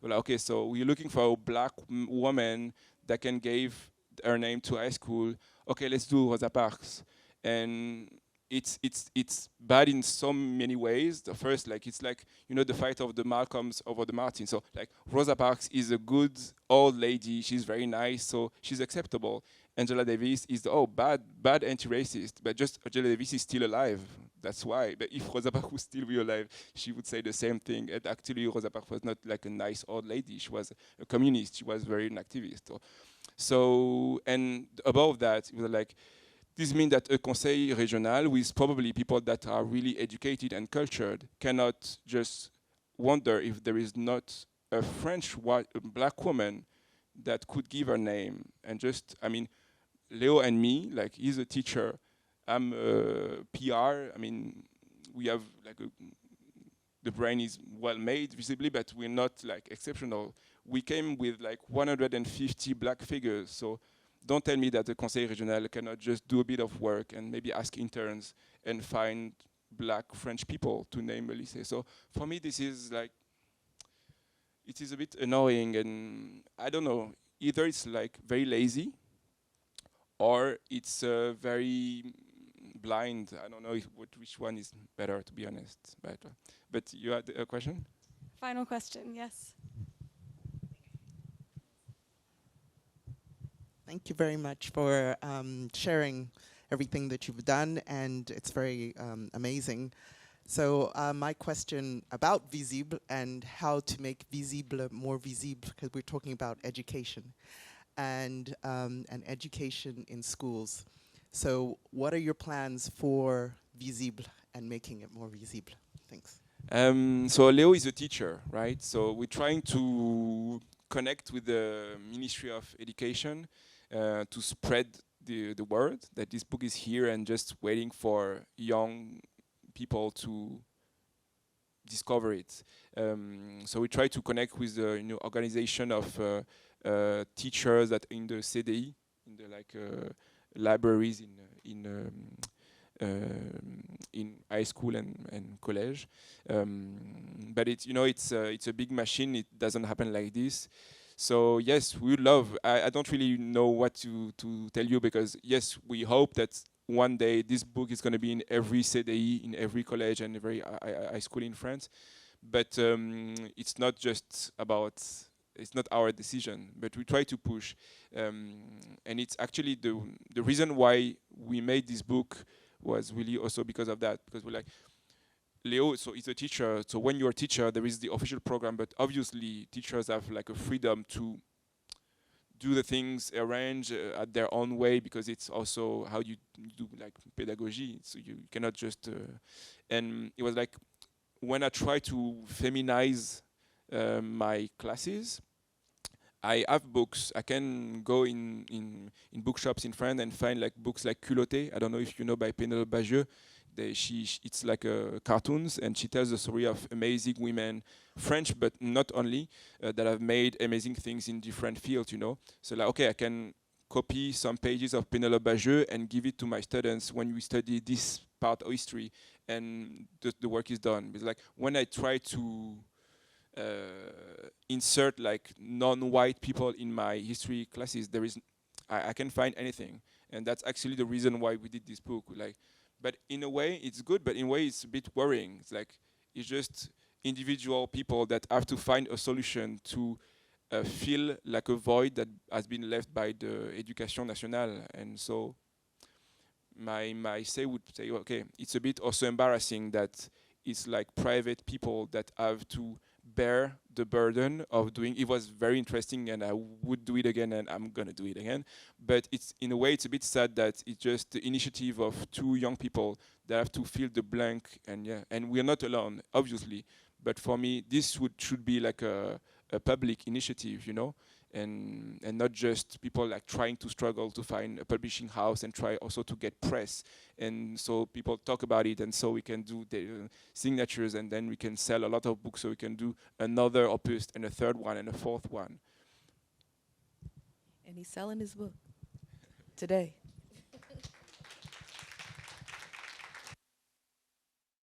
Speaker 2: Well, okay, so we're looking for a black woman that can give her name to high school. Okay, let's do Rosa Parks. And it's bad in so many ways. The first, like, it's like, you know, the fight of the Malcolms over the Martins. So like, Rosa Parks is a good old lady. She's very nice, so she's acceptable. Angela Davis is bad anti-racist, but just Angela Davis is still alive. That's why. But if Rosa Parks was still alive, she would say the same thing. And actually, Rosa Parks was not like a nice old lady. She was a communist. She was very an activist. So, and above that, it was like, this means that a conseil régional with probably people that are really educated and cultured cannot just wonder if there is not a French black woman that could give her name. And just, I mean, Leo and me, like, he's a teacher, I'm a PR. I mean, we have like the brain is well made visibly, but we're not like exceptional. We came with like 150 black figures, so don't tell me that the Conseil Régional cannot just do a bit of work and maybe ask interns and find black French people to name a lycée. So for me, this is like, it is a bit annoying, and I don't know, either it's like very lazy or it's very blind. I don't know which one is better, to be honest. But you had a question?
Speaker 3: Final question, yes.
Speaker 5: Thank you very much for sharing everything that you've done, and it's very amazing. So my question about Visible and how to make Visible more visible, because we're talking about education and education in schools. So what are your plans for Visible and making it more visible? Thanks.
Speaker 2: So Leo is a teacher, right? So we're trying to connect with the Ministry of Education to spread the word that this book is here and just waiting for young people to discover it. So we try to connect with the organization of teachers that in the CDI, in the libraries in high school and college. But it's a big machine. It doesn't happen like this. So yes, we would love. I don't really know what to tell you, because yes, we hope that one day this book is going to be in every CDI, in every college and every high school in France. But it's not just about. It's not our decision, but we try to push. And it's actually the reason why we made this book was really also because of that. Because we're like, Leo, so he's a teacher. So when you're a teacher, there is the official program, but obviously teachers have like a freedom to do the things, arrange at their own way, because it's also how you do like pedagogy. So you cannot just. And it was like when I try to feminize my classes, I have books. I can go in bookshops in France and find like books like Culotté. I don't know if you know, by Pénélope Bagieux. It's like cartoons, and she tells the story of amazing women, French but not only, that have made amazing things in different fields. So like, okay, I can copy some pages of Pénélope Bagieux and give it to my students when we study this part of history, and the work is done. It's like when I try to insert like non-white people in my history classes, I can find anything, and that's actually the reason why we did this book. Like, But in a way, it's good, but in a way, it's a bit worrying. It's like, it's just individual people that have to find a solution to feel like a void that has been left by the Éducation nationale. And so my say would say, okay, it's a bit also embarrassing that it's like private people that have to bear the burden of doing. It was very interesting, and I would do it again, and I'm gonna do it again. But it's, in a way, it's a bit sad that it's just the initiative of two young people that have to fill the blank. And yeah, and we're not alone, obviously. But for me, this should be like a public initiative, you know, and not just people like trying to struggle to find a publishing house and try also to get press. And so people talk about it, and so we can do the signatures, and then we can sell a lot of books, so we can do another opus and a third one and a fourth one.
Speaker 1: And he's selling his book today.